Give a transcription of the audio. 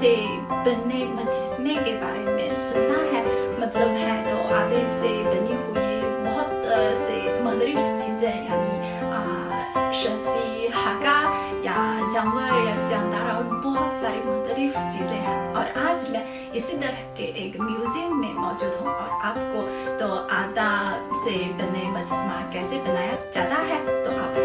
से बने मुजस्मे के बारे में सुना है। मतलब है तो आधे से बनी हुई बहुत से मुख्तलिफ चीज़ें यानी शसी हगा या जानवर या जानदार बहुत सारी मुख्तलिफ चीज़ें हैं। और आज मैं इसी तरह के एक म्यूजियम में मौजूद हूँ और आपको तो आटा से बने मुजस्मा कैसे बनाया जाता है तो आपको